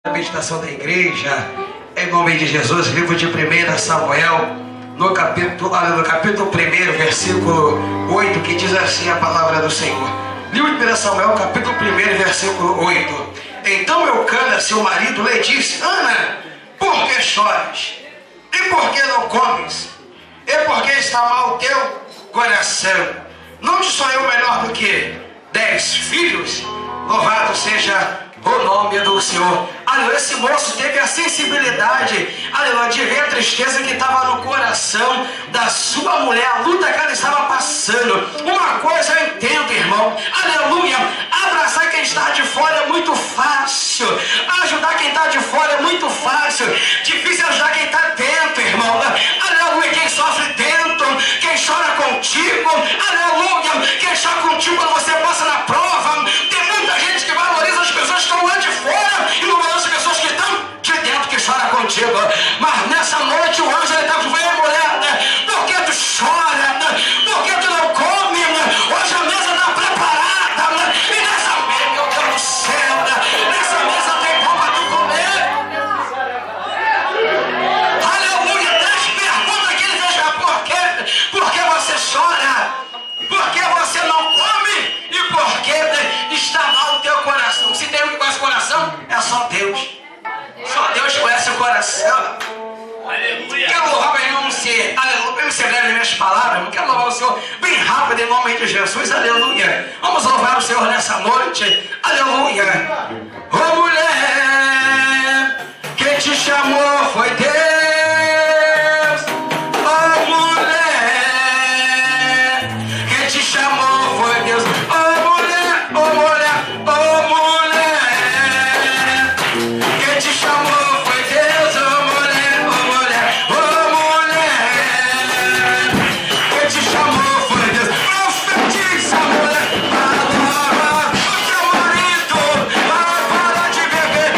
A meditação da igreja, em nome de Jesus, livro de 1 Samuel, no capítulo 1, versículo 8, que diz assim a palavra do Senhor. Livro de 1 Samuel, capítulo 1, versículo 8. Então Eucana, seu marido, lhe disse: Ana, por que choras? E por que não comes? E por que está mal o teu coração? Não te sou eu melhor do que 10 filhos? Louvado seja o nome do Senhor. Aleluia. Esse moço teve a sensibilidade, aleluia, de ver a tristeza que estava no coração da sua mulher, a luta que ela estava passando. Uma coisa eu entendo, irmão, aleluia, abraçar quem está de fora é muito fácil, ajudar quem está de fora é muito fácil, difícil ajudar quem está dentro, irmão. Aleluia, quem sofre dentro, quem chora contigo, aleluia, quem chora contigo quando você passa na prova. Tem muita gente que valoriza as pessoas que estão lá de fora e não valoriza as pessoas que estão de dentro, que choram contigo. Mas nessa noite o anjo está dizendo: vem, mulher, por que tu chora? Por que tu não come? Hoje a mesa está preparada, e nessa mesa, meu Deus do céu, nessa mesa tem pão para tu comer. Aleluia. 10 perguntas que ele fez: por quê? Por que você chora? Por que você não come? E por que está mal o teu coração? Se tem um que conhece o coração, é só Deus. Só Deus conhece o coração. Aleluia. Quero louvar para não ser, aleluia, para me ser breve nas minhas palavras. Não quero louvar o Senhor bem rápido em nome de Jesus. Aleluia. Vamos louvar o Senhor nessa noite. Aleluia. Ô mulher, quem te chamou foi Deus. Ô mulher, quem te chamou foi Deus. Ô mulher, ô mulher, ô mulher, quem te chamou foi Deus. Ô mulher, ô mulher, ô mulher, quem te chamou foi Deus. Profetiza, mulher, para o teu marido, para de beber.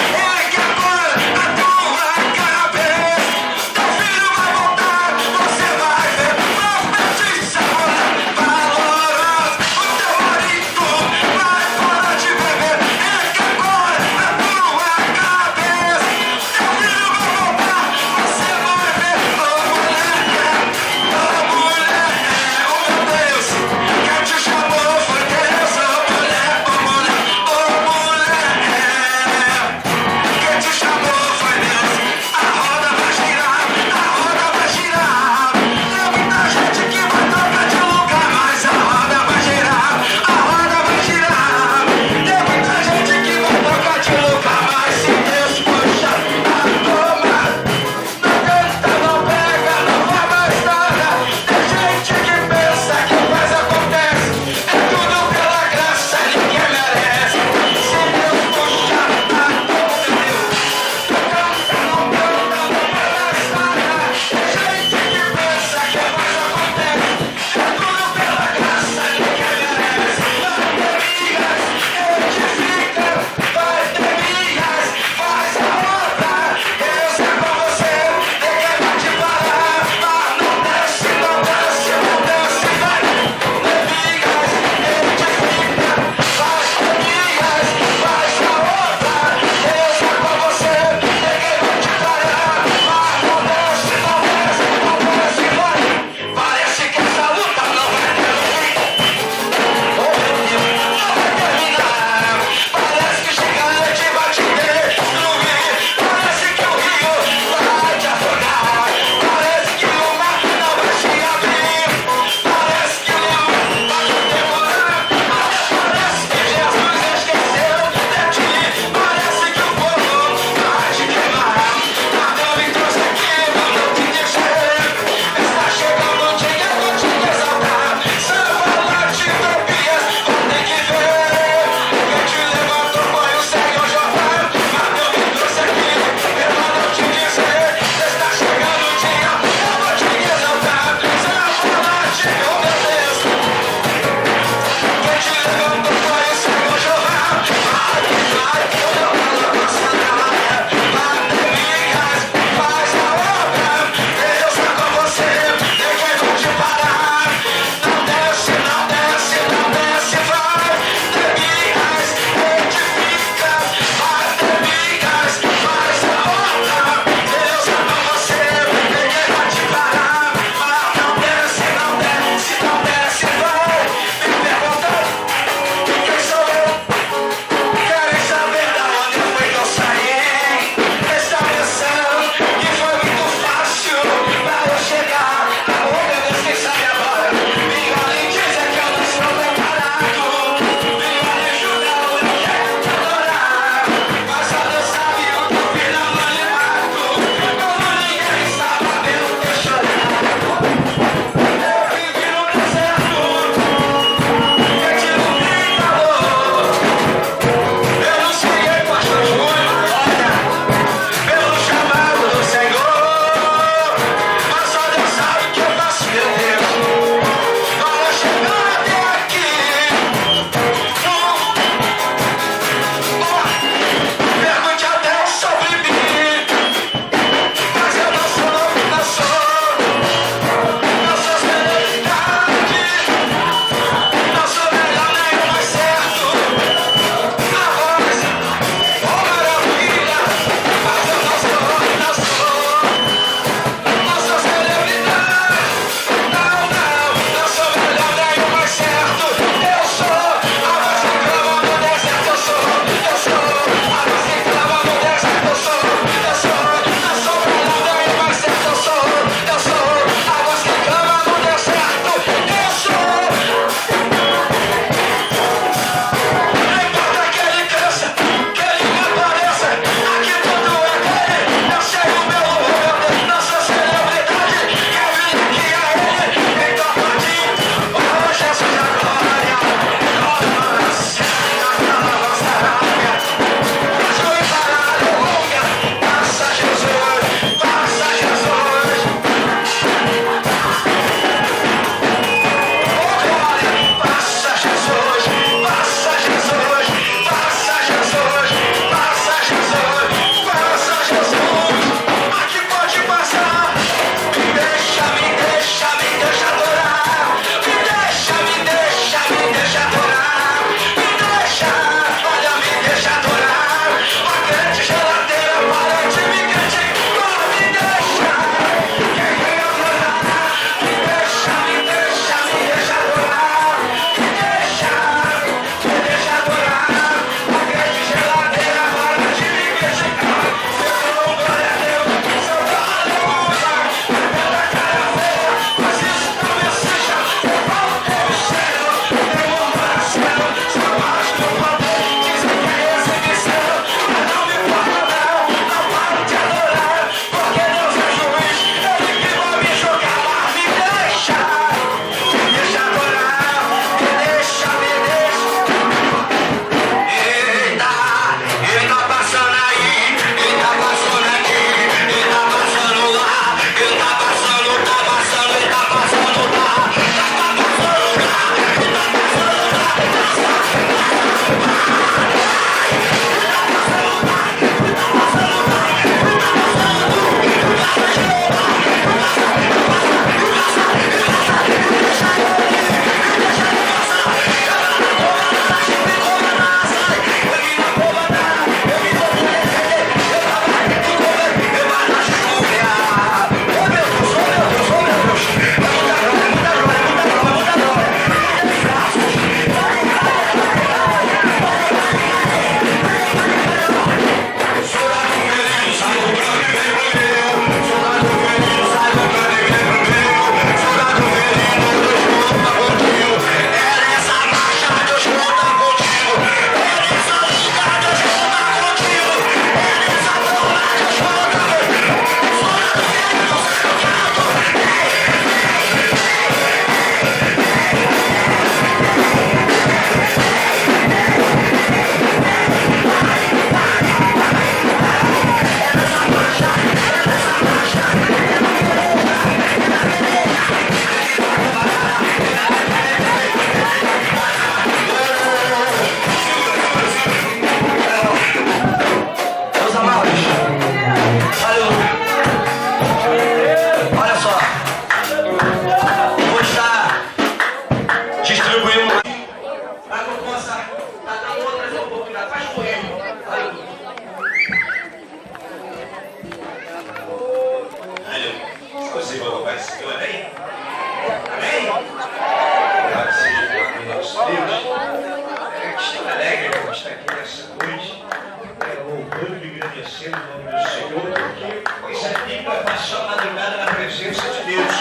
agradecer o nome do Senhor, porque coisa linda passar a madrugada na presença de Deus.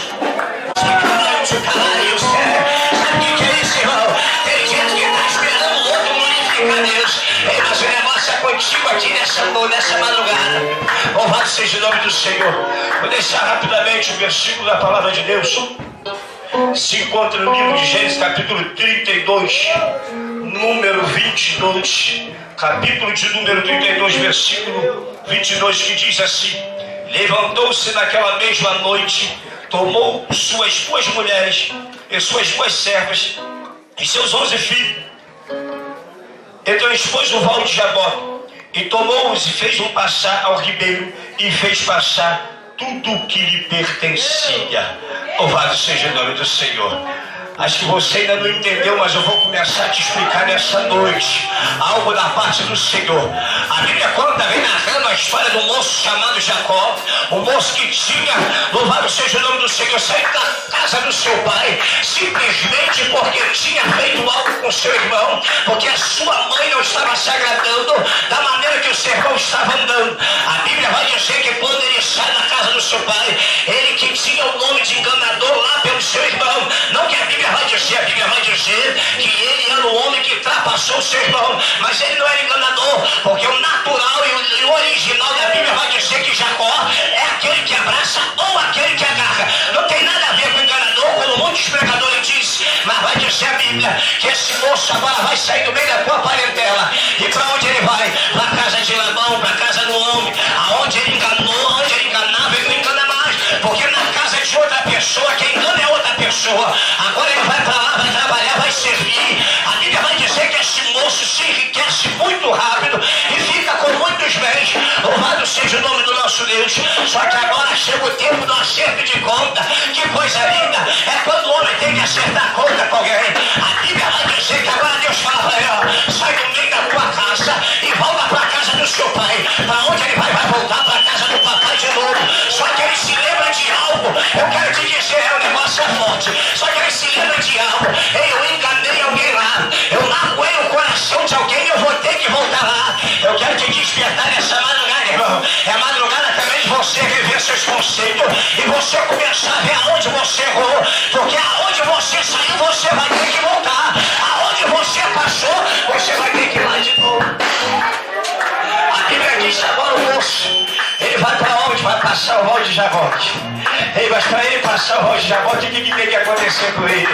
Sabe o que é isso, irmão? Tem gente que está esperando o outro glorificar Deus. Mas o negócio é contigo aqui nessa madrugada. Louvado seja o nome do Senhor. Vou deixar rapidamente o versículo da palavra de Deus. Se encontra no livro de Gênesis, capítulo 32, número 22. Capítulo de número 32, versículo 22, que diz assim: levantou-se naquela mesma noite, tomou suas 2 mulheres e suas 2 servas e seus 11 filhos. Então expôs o val de Jabó e tomou-os e fez-o passar ao ribeiro e fez passar tudo o que lhe pertencia. Louvado seja o nome do Senhor. Acho que você ainda não entendeu, mas eu vou começar a te explicar nessa noite algo da parte do Senhor. A Bíblia conta, vem narrando a história do moço chamado Jacó, o moço que tinha, louvado seja o nome do Senhor, saído da casa do seu pai, simplesmente porque tinha feito algo com seu irmão, porque a sua mãe não estava se agradando da maneira que o seu irmão estava andando. A Bíblia vai dizer que quando ele sai da casa do seu pai, ele que tinha o nome de enganador lá pelo seu irmão, não que a Bíblia vai dizer que ele era o homem que ultrapassou o seu irmão, mas ele não era enganador, porque o natural e o original da Bíblia vai dizer que Jacó é aquele que abraça ou aquele que agarra. Não tem nada a ver com enganador, como muitos pregadores dizem, mas vai dizer a Bíblia que esse moço agora vai sair do meio da tua parentela. E para onde ele vai? Para a casa de Labão, para a casa do homem, aonde ele enganou, onde ele enganava, ele não engana mais, porque na casa de outra pessoa, quem engana é outra pessoa. Agora ele vai para lá, vai trabalhar, vai servir. A Bíblia vai dizer que esse moço se enriquece muito rápido e fica com muitos bens. Louvado seja o nome do nosso Deus. Só que agora chega o tempo do acerto de conta. Que coisa linda é quando o homem tem que acertar conta com alguém. A Bíblia vai dizer que agora Deus fala para ele: ó, sai do meio da tua casa e volta para a casa do seu pai. Para onde ele vai? Vai voltar para a casa do papai de novo. Só que ele se lembra de algo. Eu quero te dizer, o negócio é forte. Só que ele se lembra de algo. Ei, eu enganei alguém lá. Eu magoei o coração de alguém e eu vou ter que voltar lá. Eu quero te despertar nessa madrugada, irmão. É madrugada também de você rever seus conceitos e você começar a ver aonde você errou. Porque aonde você saiu, você vai ter que voltar. Aonde você passou, você vai ter que ir lá de novo. A Bíblia diz agora o moço, ele vai para onde? Vai passar o val de Jaboque. Ei, mas para ele passar o val de Jaboque, o que tem que acontecer com ele?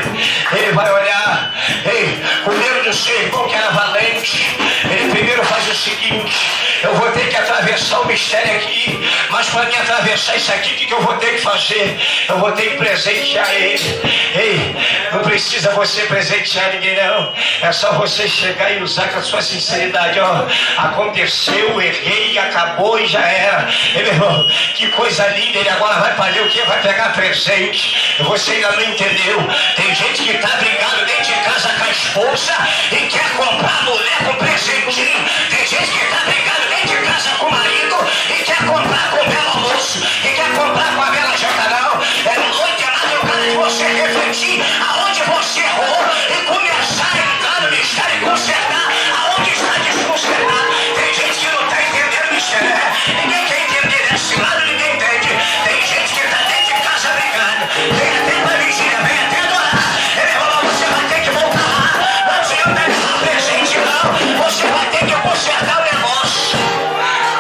Ele vai olhar, ei, o medo do seu irmão que era valente, ele primeiro faz o seguinte: eu vou ter que atravessar o mistério aqui, mas para me atravessar isso aqui, o que eu vou ter que fazer? Eu vou ter que presentear ele. Ei, não precisa você presentear ninguém não, é só você chegar e usar com a sua sinceridade. Ó, aconteceu, errei, acabou e já era. Ei, meu irmão, que coisa linda. Ele agora vai fazer o quê? Vai pegar presente. Você ainda não entendeu. Tem gente que está brigando dentro de casa com a esposa e quer comprar a mulher com presentinho. Tem gente que está brigando dentro de casa com o marido e quer comprar com o belo almoço, e quer comprar com a bela janta. Não, é noite, é madrugada de você refletir aonde você errou e começar a entrar no mistério e consertar aonde está desconsertado. Tem gente que não está entendendo o mistério. Ninguém quer entender desse lado, ninguém entende. Tem gente que está dentro de casa brigando. Vem até para vigília, vem até adorar. Ele falou: você vai ter que voltar lá. Não adianta ele dar presente, não. Você vai ter que consertar o negócio.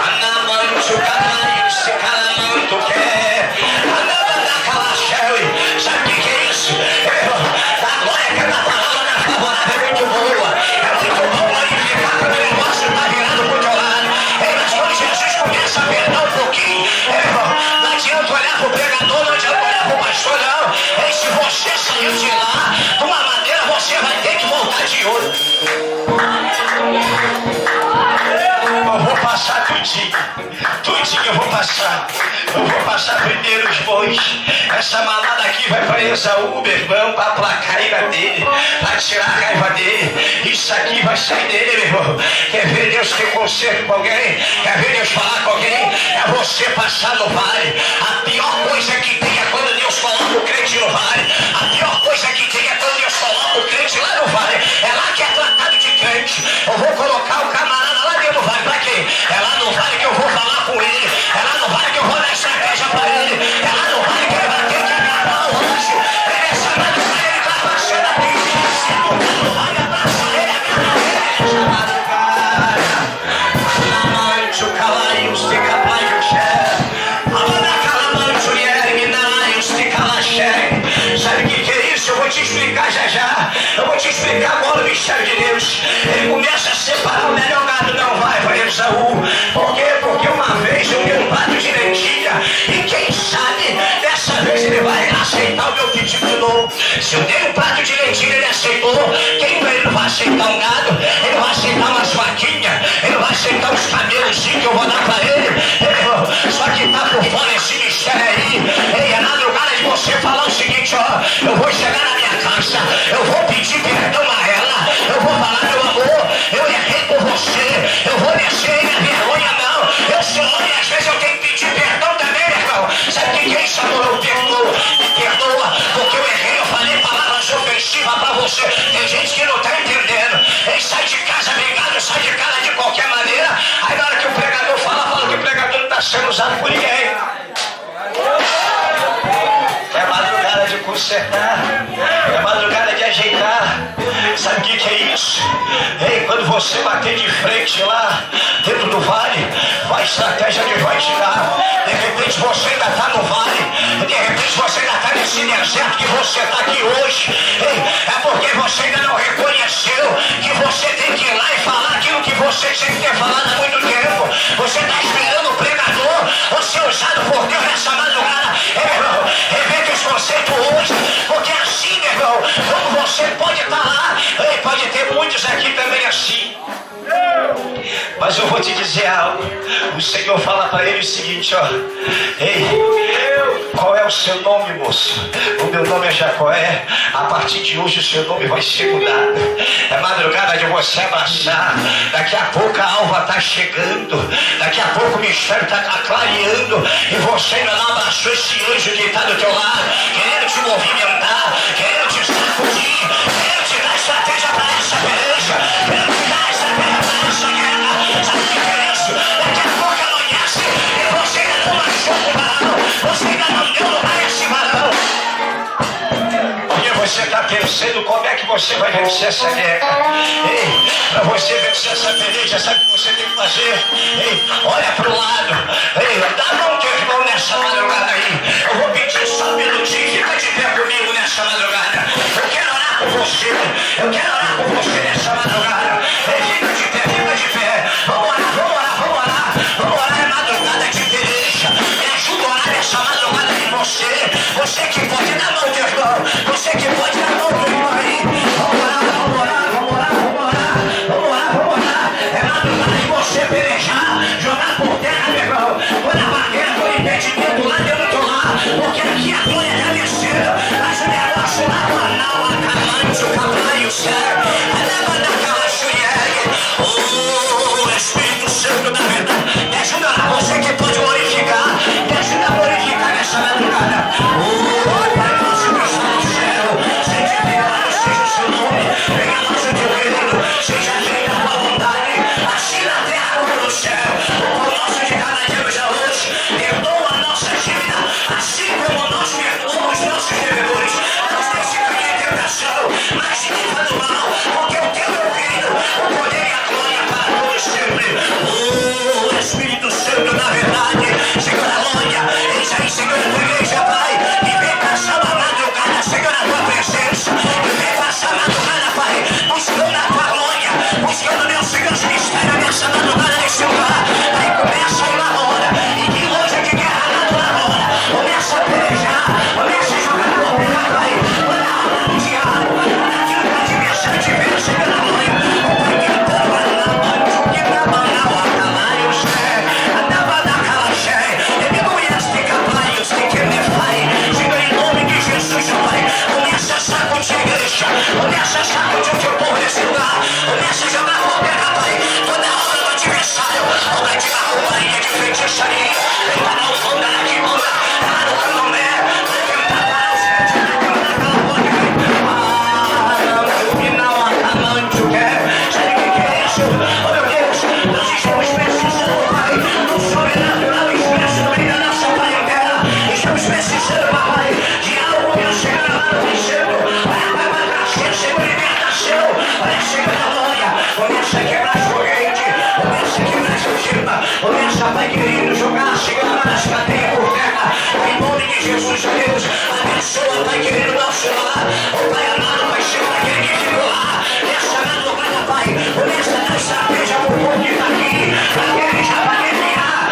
Anamanto, canarinho, se calamanto, quer. Anamanda, calaxéu. Sabe o que é isso? Da glória que a palavra na favorável é muito boa. É muito bom glorificar quando o negócio está virado pro teu lado. Mas quando Jesus começa a apertar um pouquinho, não adianta olhar pro pregador, não adianta olhar pro pastor, não. Se você saiu de lá, de uma maneira você vai ter que voltar de outra. Eu vou passar tudinho eu vou passar. Eu vou passar primeiro os bois. Essa manada aqui vai para Esaú, meu irmão, para aplacar a ira dele, para tirar a raiva dele. Isso aqui vai sair dele, meu irmão. Quer ver Deus ter conserto com alguém? Quer ver Deus falar com alguém? É você passar no vale. A pior coisa que tem é quando Deus coloca o crente no vale. A pior coisa que tem é quando Deus coloca o crente lá no vale. É lá que é tratado de crente. Eu vou colocar o camarada lá dentro do vale. Para quê? É lá no vale que eu vou explicar agora o mistério de Deus. Ele começa a separar o melhor gado, não vai para Esaú. Por quê? Porque uma vez eu dei um prato de lentilha, e quem sabe dessa vez ele vai aceitar o meu pedido de novo. Se eu dei um prato de lentilha, ele aceitou. Quem ele não vai aceitar um gado? Ele vai aceitar umas vaquinhas, ele vai aceitar os camelos que eu vou dar para ele. Só que está por fora esse mistério aí. É na madrugada de você falar o seguinte, ó, eu vou chegar na minha casa, eu vou pedir perdão a ela, eu vou falar, meu amor, eu errei por você, eu vou descer, minha vergonha não, eu sou homem, às vezes eu tenho que pedir perdão também, meu irmão. Sabe o que é isso, amor? Eu perdoo, me perdoa, porque eu errei, eu falei palavras ofensivas para você. Tem gente que não está entendendo. Ele sai de casa brigado, sai de casa de qualquer maneira, aí na hora que o pregador fala que o pregador não está sendo usado por ninguém. É madrugada de consertar, é madrugada de ajeitar. Sabe o que é isso? Ei, quando você bater de frente lá dentro do vale, a estratégia que vai te dar. De repente você ainda está no vale, de repente você ainda está nesse deserto que você está aqui hoje. Ei, é porque você ainda não reconheceu que você tem que ir lá e falar aquilo que você tinha que ter falado há muito tempo. Você está esperando o pregador, você é usado por Deus nessa madrugada. Irmão, reverte esse conceito hoje, porque assim, meu irmão, como você pode estar lá, pode ter muitos aqui também assim. Mas eu vou te dizer algo. O Senhor fala para ele o seguinte, ó. Ei, qual é o seu nome, moço? O meu nome é Jacóé. A partir de hoje o seu nome vai ser mudado. É madrugada de você abraçar. Daqui a pouco a alva está chegando. Daqui a pouco o mistério está clareando. E você ainda não abraçou esse anjo que está do teu lado, querendo te movimentar, querendo te sacudir, querendo te dar estratégia para essa peleja, querendo te dar estratégia para essa guerra. Sabe o que é isso? Daqui a pouco amanhece e você ainda não achou o varão, você ainda não deu lugar a esse varão. Porque você está pensando como é que você vai vencer essa guerra. Ei, para você vencer essa peleja, sabe o que você tem que fazer? Ei, olha para o lado. Ei, dá a mão teu irmão nessa madrugada aí. Eu vou pedir só um minutinho, fica de pé comigo nessa madrugada. Eu quero orar com você. Eu quero orar com você nessa madrugada. Ei, fica de pé, fica de pé. Vamos orar, vamos orar, vamos orar. Vamos orar, é madrugada de peleja. Me ajuda a orar nessa madrugada em você. Você que pode dar a mão teu irmão. Você que pode dar a mão teu irmão aí. Vamos orar, vamos orar, vamos orar, vamos orar. Vamos orar, vamos orar. É madrugada de você pelejar, jogar por terra, meu irmão. Quando a barreira for impedimento lá dentro do lar, porque aqui a glória já desceu. Mas o negócio lá não acabante, o cabalho cego. A leva da caixa o Espírito Santo da verdade. Me ajuda lá, você que pode glorificar. Me ajuda a glorificar nessa madrugada. Pai nosso que está no céu, seja pecado, seja o seu nome. Venha a nossa teu reino, seja feita a tua vontade, assim na terra como no céu. O pão nosso de cada dia nos dá hoje. Perdoa a nossa dívida, assim como nós perdoamos os nossos devedores. Não nos deixe cair em tentação, mas se livra do mal, porque o teu é o reino, o poder e a glória para todos sempre. O Espírito Santo da verdade, Senhor da glória, eis aí, Senhor, a tua igreja, Pai, e vem passar uma madrugada, Senhor, a tua presença, e vem passar a madrugada, Pai, buscando a tua glória, buscando, meu Senhor, os mistérios nessa madrugada nesse lugar. Aí começa a ir lá hora, e que loja de guerra lá hora, começa a pelejar, começa a jogar por terra, Pai, olha a hora do diabo, olha aquilo que a adversário te vê, Senhor da glória, o Pai que tava na mão, que tava na hora, lá eu sei, andava na calaxé, e me conhece, capaz, tem que me faz, Senhor, em nome de Jesus, Pai, começa a sacudir a igreja, começa a sacudir o teu povo nesse lugar, começa a jogar por terra, Pai, toda a obra do adversário, obra de arrumaria, de feitiçaria, para não fundar de mula, para o candomé, para tentar parar os pés, para tentar pela boca, não acamante o que é, sabe o que é isso? Oh meu Deus, nós estamos precisando, Pai, do sobrenatural expresso no meio da nossa parentela, estamos precisando, Papai, de algo, meu Senhor, amado, vencendo, para nascer, Senhor, libertação, olha, Senhor, da glória, começa a quebrar as correntes, começa a quebrar as algemas, começa, Pai querido, jogar, Senhor, nas cadeias por terra, em nome de Jesus, Deus, abençoa, Pai querido, nosso lar. O Pai amado, Pai Senhor, aquele que ficou lá, nessa madrugada, Pai, começa nessa igreja por pouco que está aqui, aquele que já vai enviar.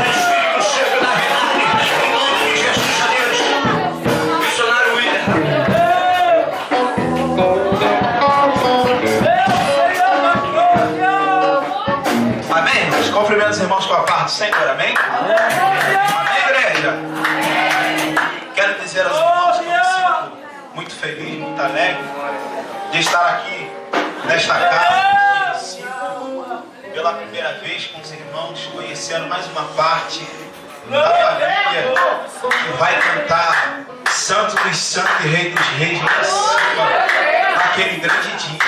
Espírito Santo da verdade, em nome de Jesus, Deus. Missionário William. Amém, irmãos? Cumprimento os irmãos com a paz do Senhor, amém? Amém, igreja? Quero dizer aos irmãos que eu me sinto muito feliz, muito alegre de estar aqui nesta casa, me sinto pela primeira vez com os irmãos, conhecendo mais uma parte da família que vai cantar Santo dos Santos e Rei dos Reis lá em cima, naquele grande dia.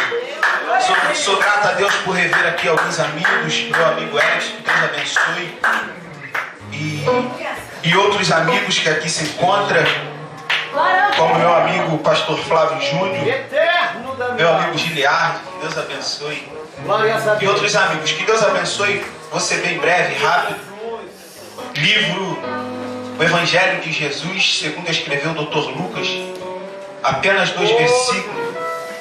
Sou grato a Deus por rever aqui alguns amigos, meu amigo Eric, que Deus abençoe, e outros amigos que aqui se encontram, como meu amigo Pastor Flávio Júnior, meu amigo Giliardi, que Deus abençoe, e outros amigos, que Deus abençoe. Vou ser bem breve, rápido. Livro O Evangelho de Jesus, segundo escreveu o Dr. Lucas, apenas 2 versículos.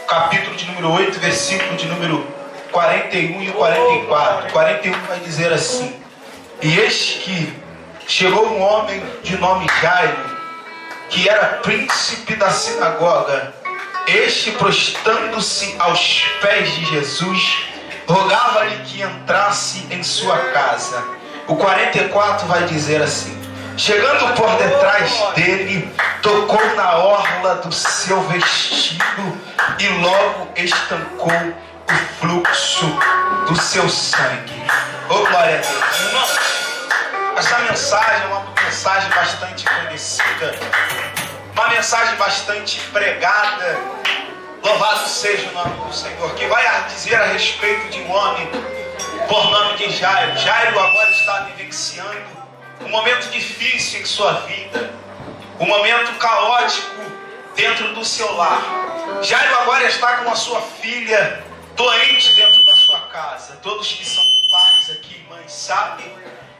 Capítulo de número 8, versículo de número 41 e 44. 41 vai dizer assim: E eis que chegou um homem de nome Jairo, que era príncipe da sinagoga. Este, prostrando-se aos pés de Jesus, rogava-lhe que entrasse em sua casa. O 44 vai dizer assim: Chegando por detrás dele, tocou na orla do seu vestido e logo estancou o fluxo do seu sangue. Oh, glória a Deus. Irmãos, essa mensagem é uma mensagem bastante conhecida, uma mensagem bastante pregada. Louvado seja o nome do Senhor, que vai dizer a respeito de um homem por nome de Jairo. Jairo agora está vivenciando um momento difícil em sua vida, um momento caótico dentro do seu lar. Jairo agora está com a sua filha doente dentro da sua casa. Todos que são pais aqui, mães, sabem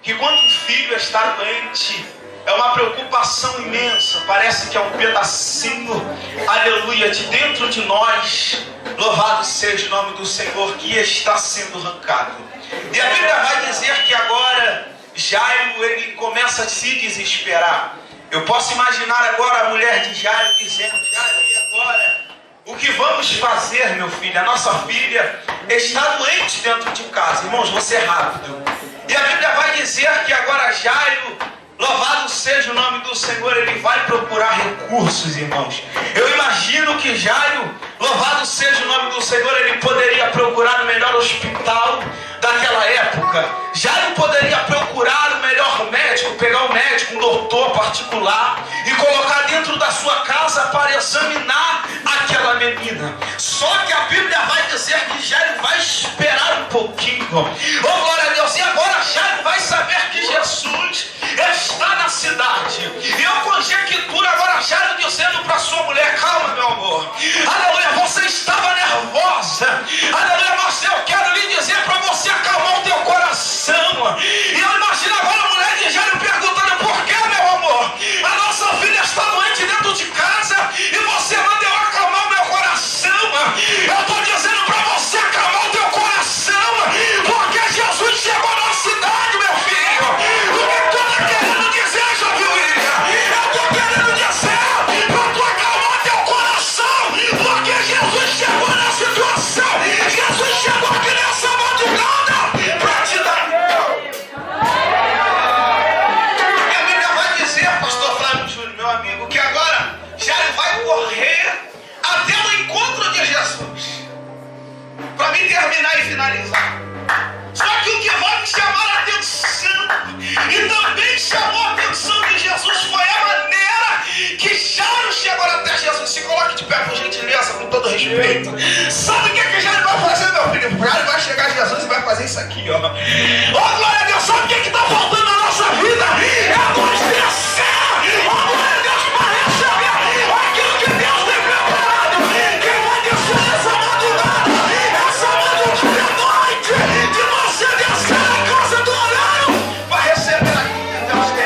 que quando um filho está doente é uma preocupação imensa. Parece que é um pedacinho, aleluia, de dentro de nós. Louvado seja o nome do Senhor, que está sendo arrancado. E a Bíblia vai dizer que agora Jairo, ele começa a se desesperar. Eu posso imaginar agora a mulher de Jairo dizendo: Jairo, e agora? O que vamos fazer, meu filho? A nossa filha está doente dentro de casa. Irmãos, vou ser rápido. E a Bíblia vai dizer que agora Jairo, louvado seja o nome do Senhor, ele vai procurar recursos, irmãos. Eu imagino que Jairo, louvado seja o nome do Senhor, ele poderia procurar o melhor hospital daquela época. Jairo poderia procurar o melhor médico, pegar um médico, um doutor particular e colocar dentro da sua casa para examinar aquela menina. Só que a Bíblia vai dizer que Jairo vai esperar um pouquinho. Oh, glória a Deus! E agora Jairo vai saber que Jesus está na cidade. E eu conjecturo agora Jairo dizendo para sua mulher: calma, meu amor. Aleluia, você estava nervosa. Aleluia, mas eu quero lhe dizer para você acalmar o teu coração. E eu imagino agora a mulher de Jairo perguntando: por que, meu amor? A nossa filha está doente dentro de casa e você manda eu acalmar o meu coração. Eu estou dizendo para você acalmar o teu coração, porque Jesus chegou na cidade, meu filho. O que tu está querendo dizer, Jovem William? Eu estou querendo dizer para tu acalmar teu coração, porque Jesus chegou na situação. Jesus chegou aqui nessa madrugada para te dar. E a Bíblia vai dizer, pastor Flávio Júnior, meu amigo, que agora Jairo vai correr até o encontro de Jesus. Para me terminar e finalizar. Só que o que vai me chamar a atenção, e também chamou a atenção de Jesus, foi a maneira que Jairo chegou até Jesus. Se coloque de pé, por gentileza, com todo respeito. Sabe o que Jairo vai fazer, meu filho? Jairo vai chegar a Jesus e vai fazer isso aqui, ó. Oh, glória a Deus! Sabe o que está faltando na nossa vida? É a luz descer! Oh, glória a Deus, para receber aquilo que Deus tem preparado. Quem vai descer essa madrugada? Essa madrugada é noite de você descer na casa do olhão. Vai receber aquilo que Deus tem.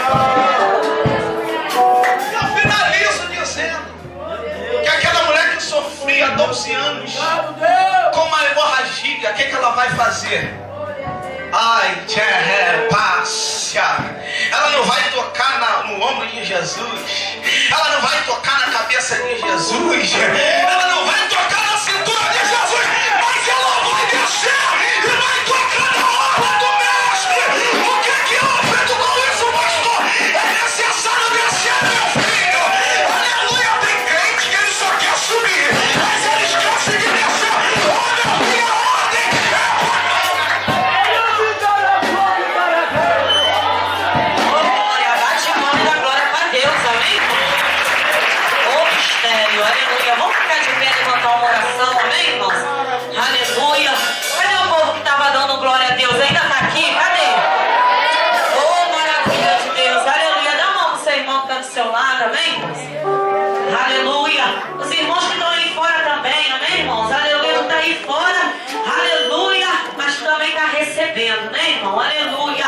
ela vai fazer? Ai, passa. Ela não vai tocar no ombro de Jesus. Ela não vai tocar na cabeça de Jesus. Ela não vai tocar na cintura de Jesus. Mas ela vai descer e vai tocar na orla do mestre. O que eu aprendo com isso, pastor? É necessário descer, meu filho. Aleluia, tem crente que ele só quer subir, mas ele esquece de descer. Olha a minha ordem. Glória, bate a mão e dá glória para Deus, amém? Ô mistério, aleluia. Vamos ficar de pé e levantar uma oração, amém, irmãos? Aleluia. Cadê o povo que estava dando glória a Deus? Ainda está aqui? Cadê? Ô, maravilha de Deus, aleluia. Dá a mão pro seu irmão que está do seu lado, amém, irmãos? Aleluia. Os irmãos que estão aí fora também, amém, irmãos? Aleluia, não está aí fora, aleluia, mas também está recebendo, né, irmão? Aleluia.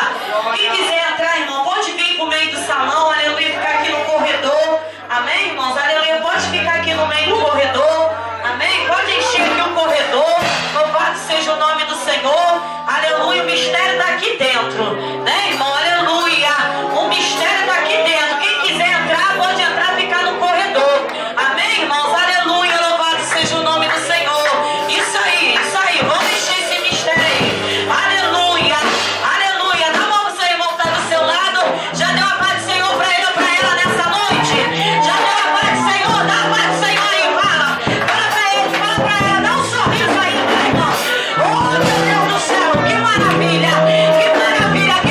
Quem quiser entrar, irmão, pode vir pro meio do salão, aleluia, ficar aqui no corredor, amém, irmãos? Aleluia, pode ficar aqui no meio do corredor, amém? Pode encher aqui o corredor, louvado seja o nome do Senhor, aleluia, o mistério está aqui dentro, né, irmão? Aleluia, o mistério está aqui dentro. Quem quiser entrar, pode entrar e ficar no corredor, amém, irmãos? Aleluia, louvado seja o nome do Senhor. Isso aí, vamos encher esse mistério aí, aleluia, aleluia. Dá a mão pro seu irmão que está do seu lado. Já deu a paz do Senhor para ele ou para ela nessa noite? Já deu a paz do Senhor? Dá a paz do Senhor aí, fala para ele, fala para ela, dá um sorriso aí, meu irmão. Oh, meu Deus do céu, que maravilha, que maravilha, que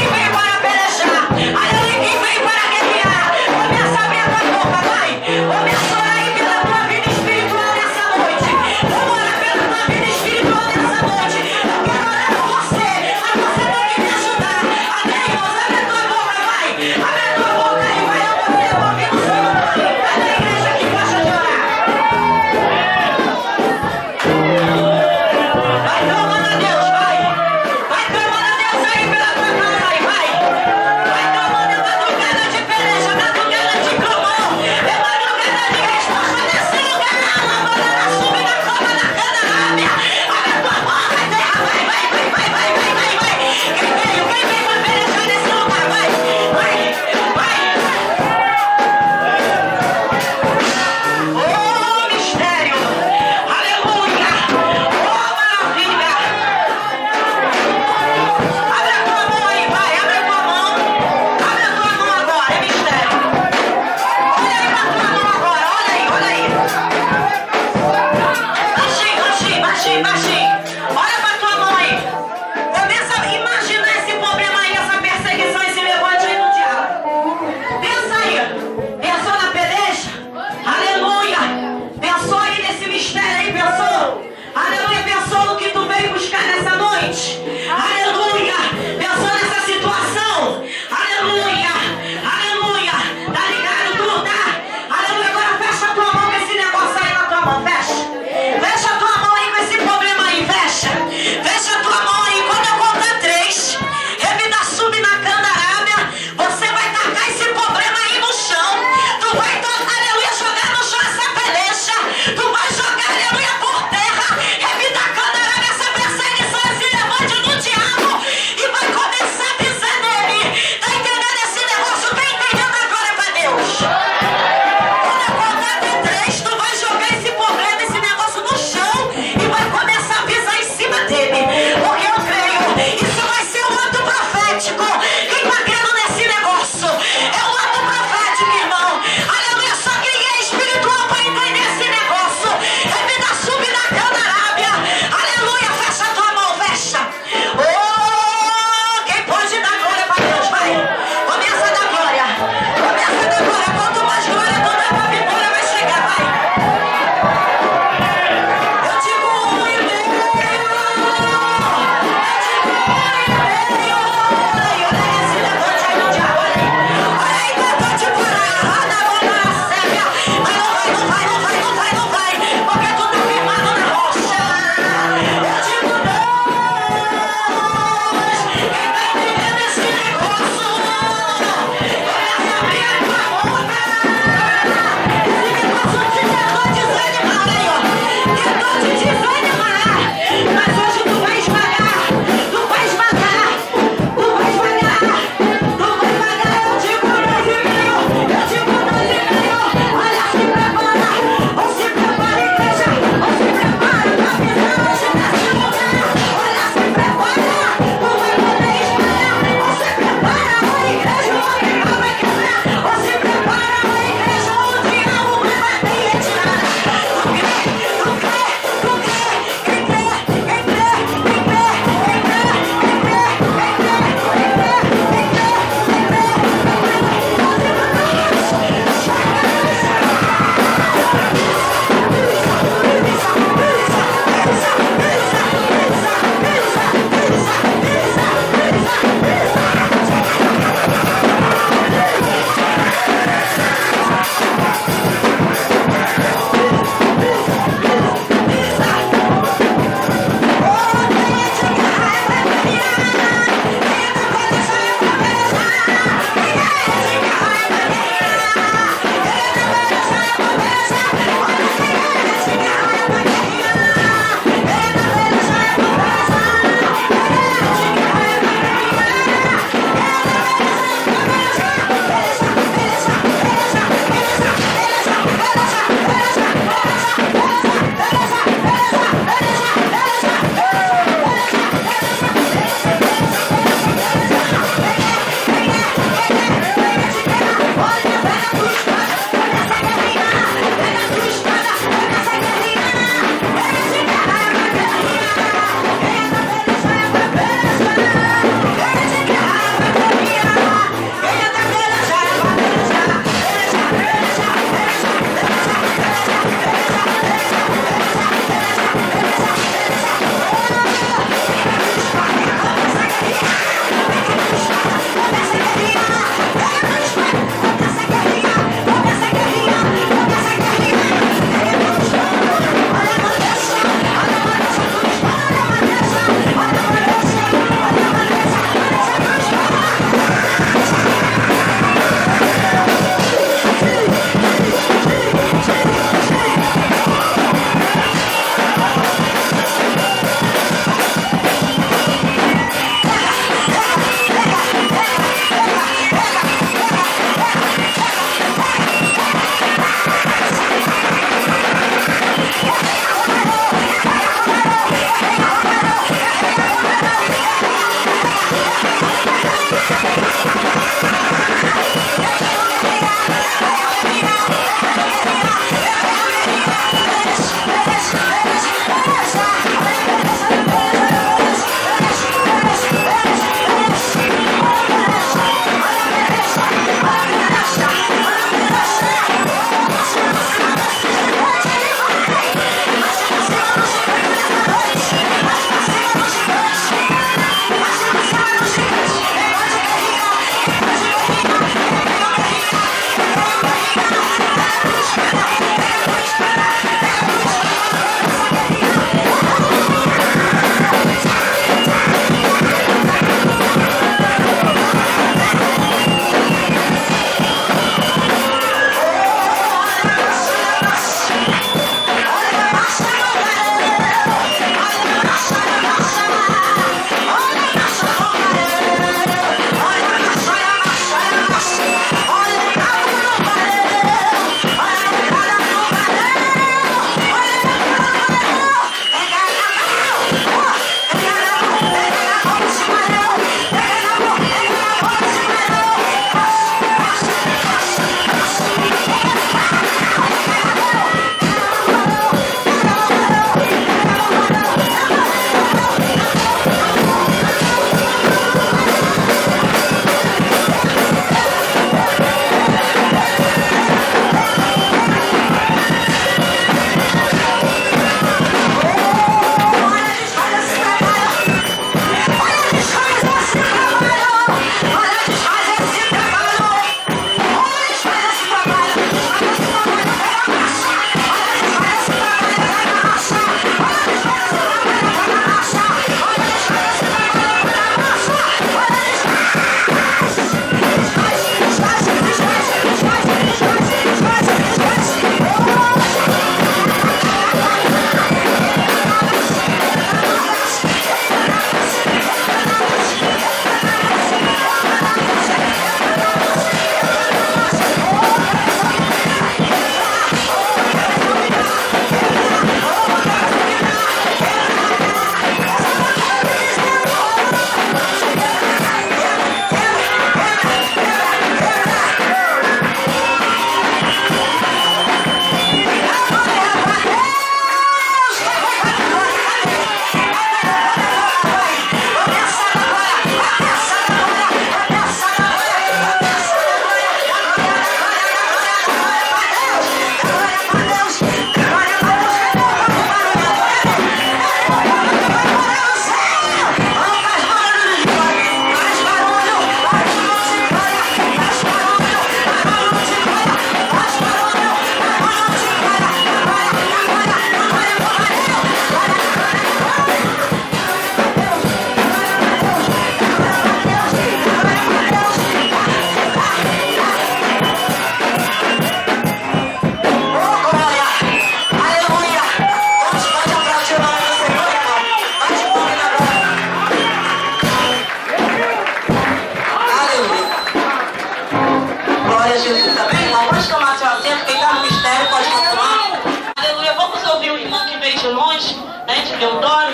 Glória a Jesus, amém, irmão? Pode tomar seu assento, quem está no mistério pode continuar. Aleluia, vamos ouvir o irmão que veio de longe, né, de Deodoro.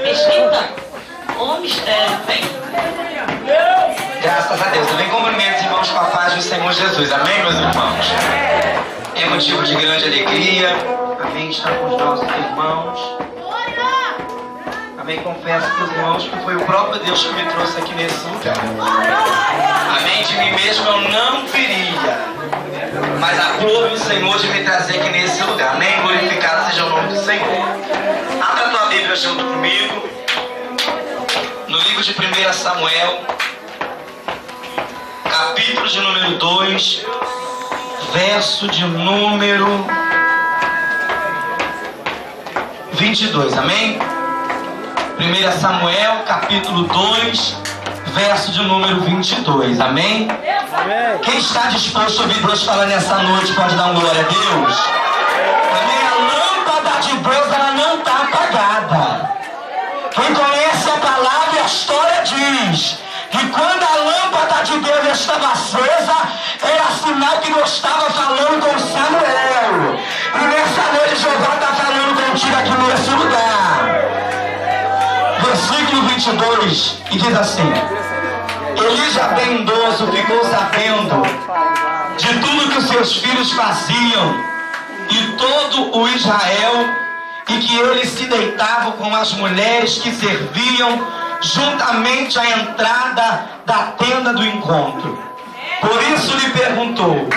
Mesquita, o mistério, vem. Graças a Deus. Eu venho cumprimentar os irmãos com a paz do Senhor Jesus. Amém, meus irmãos? É motivo de grande alegria. Amém, estar com os nossos irmãos. Amém, confesso para os irmãos que foi o próprio Deus que me trouxe aqui nesse lugar. Amém, de mim mesmo eu não viria, mas aprove o Senhor de me trazer aqui nesse lugar. Amém, glorificado seja o nome do Senhor. Abra a tua Bíblia junto comigo, no livro de 1 Samuel, capítulo de número 2, verso de número 22, amém? 1 Samuel, capítulo 2, verso de número 22, amém? Quem está disposto a ouvir Deus falar nessa noite pode dar um glória a Deus? Amém? A lâmpada de Deus, ela não está apagada. Quem conhece a palavra e a história diz que quando a lâmpada de Deus estava acesa, era sinal que Deus estava falando com Samuel. E nessa noite Jeová está falando contigo aqui nesse lugar. Versículo 22, e diz assim: Eli, já bem idoso, ficou sabendo de tudo que os seus filhos faziam e todo o Israel, e que eles se deitavam com as mulheres que serviam juntamente à entrada da tenda do encontro. Por isso lhe perguntou: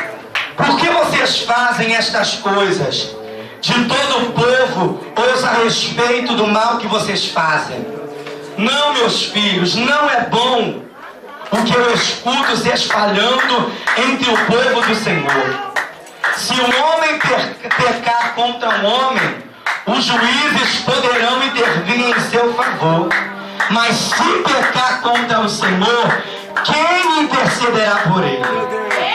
por que vocês fazem estas coisas? De todo o povo ouça a respeito do mal que vocês fazem. Não, meus filhos, não é bom o que eu escuto se espalhando entre o povo do Senhor. Se um homem pecar contra um homem, os juízes poderão intervir em seu favor. Mas se pecar contra o Senhor, quem intercederá por ele?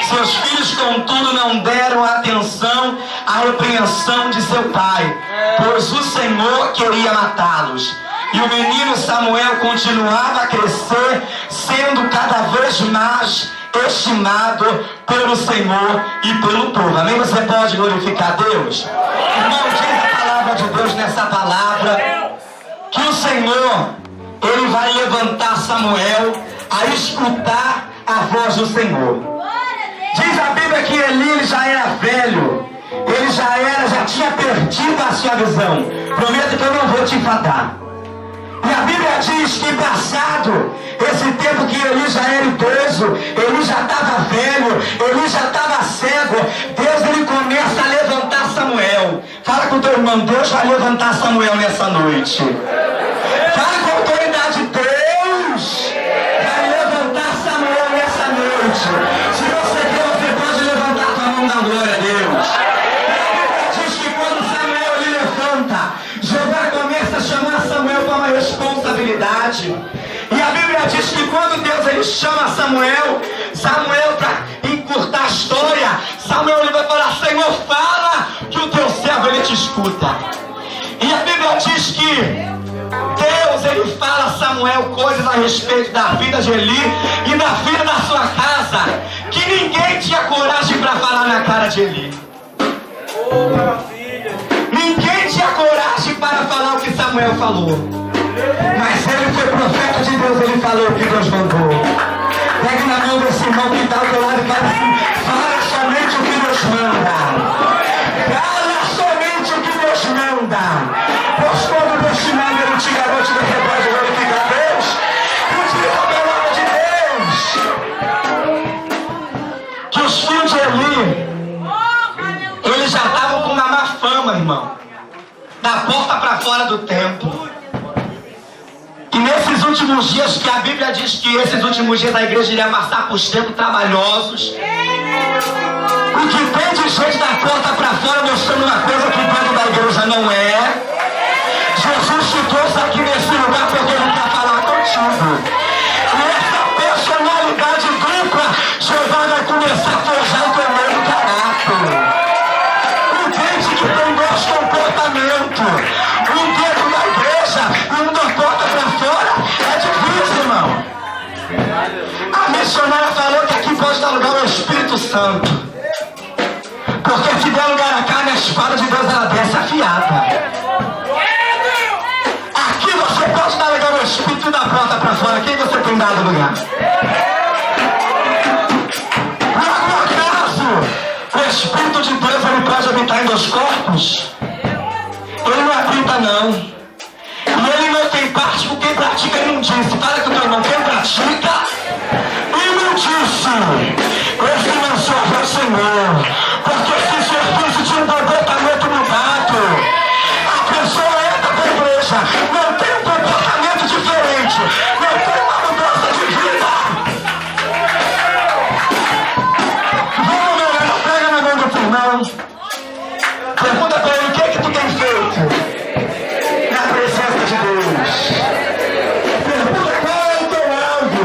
Seus filhos, contudo, não deram atenção à repreensão de seu pai, pois o Senhor queria matá-los. E o menino Samuel continuava a crescer, sendo cada vez mais estimado pelo Senhor e pelo povo. Amém? Você pode glorificar a Deus? Irmão, diz a palavra de Deus nessa palavra que o Senhor, Ele vai levantar Samuel a escutar a voz do Senhor. Diz a Bíblia que Eli já era velho, ele já tinha perdido a sua visão. Prometo que eu não vou te enfadar. E a Bíblia diz que passado esse tempo que Eli já era idoso, Eli já estava velho, Eli já estava cego, Deus ele começa a levantar Samuel. Fala com o teu irmão: Deus vai levantar Samuel nessa noite. Fala com a autoridade: Deus vai levantar Samuel nessa noite. Se você quer, você pode levantar a tua mão na glória a Deus. Diz que quando Samuel ele levanta, Jeová começa a chamar Samuel para uma responsabilidade. E a Bíblia diz que quando Deus ele chama Samuel para encurtar a história, Samuel ele vai falar: Senhor, fala que o teu servo ele te escuta. E a Bíblia diz que Deus ele fala a Samuel coisas a respeito da vida de Eli e da vida da sua casa, que ninguém tinha coragem para falar na cara de Eli. Ninguém tinha coragem para falar o que Samuel falou. Mas ele foi profeta de Deus, ele falou o que Deus mandou. Pegue na mão desse irmão que está ao teu lado e fala assim: fala somente o que Deus manda. Fala somente o que Deus manda. Pois quando Deus te manda, ele te garante que você pode glorificar a Deus. Utiliza a palavra de Deus. Que os filhos de Eli, eles já estavam com uma má fama, irmão, da porta para fora do templo. E nesses últimos dias, que a Bíblia diz que esses últimos dias a igreja iria passar por tempos trabalhosos, o que tem de gente da porta para fora mostrando uma coisa que dentro da igreja não é. Jesus te trouxe aqui nesse lugar porque ele quer falar contigo. E essa personalidade dupla, Jeová vai começar a forjar o teu novo caráter. O gente que tem dois comportamentos, um dentro da igreja e um da porta para fora, é difícil, irmão. A missionária falou que aqui pode dar lugar ao Espírito Espírito Santo. Porque se der lugar na carne, a espada de Deus ela desce afiada. Aqui você pode dar lugar ao Espírito e dar a porta para fora. Quem você tem dado lugar? No acaso, o Espírito de Deus ele pode habitar em 2 corpos? Ele não habita não. E ele não tem parte com quem pratica imundície. Fala com o teu irmão, quem pratica imundície, esse não serve ao Senhor. Porque se serviço de um comportamento mudado, a pessoa entra para a igreja, não tem um comportamento diferente, não tem uma mudança de vida. Vamos melhorar, pega na mão do teu irmão. Pergunta para ele o que é que tu tem feito na presença de Deus. Pergunta qual é o teu alvo.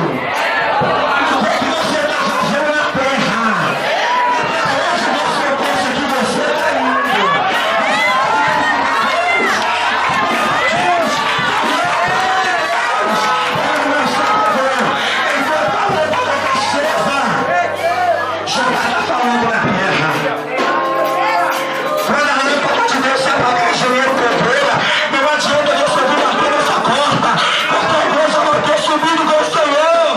O que é que você está fazendo na terra? Através do nosso alcance que você está indo. Não está fazendo. Enquanto a levada está acesa, jogada falando na terra. Quando a lâmpada de Deus se apagar, engenheiro pedreira, não adianta você vir bater nessa porta, porque a igreja vai ter subido com o Senhor.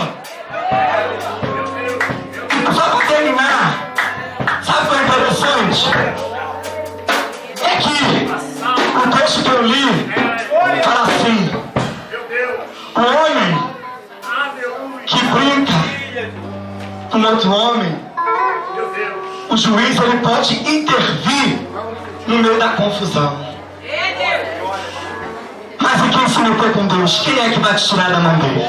Só para terminar, sabe o que é interessante? É que o texto que eu li fala assim: o homem que brinca com outro homem, o juiz ele pode intervir no meio da confusão. Mas e quem se meter com Deus? Quem é que vai te tirar da mão dele?